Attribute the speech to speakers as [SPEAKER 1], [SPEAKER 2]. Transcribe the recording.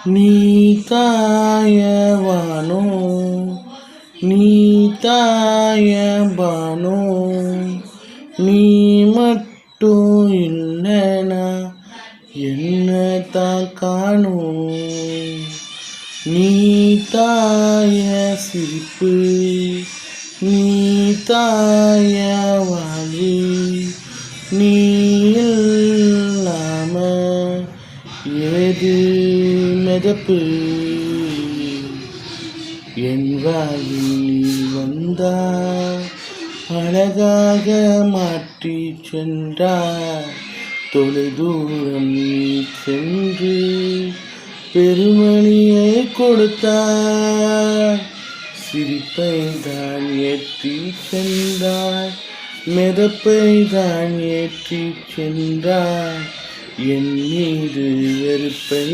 [SPEAKER 1] நீ தாயவானோ நீ தாயபானோ நீ மட்டும் இல்லைனா என்ன தான் காணும். நீ தாய சிரிப்பு நீ தாய வாழ்வு நீ இல்லாம ஏது மிதப்பு. என் வாழ்வில் நீ வந்தா அழகாக மாற்றி சென்றார். தொலைதூரம் நீ சென்று பெருமணியை கொடுத்தார். சிரிப்பை தான் ஏற்றி சென்றார் மிதப்பை தான் ஏற்றி சென்றார். என் மீது வெறுப்பை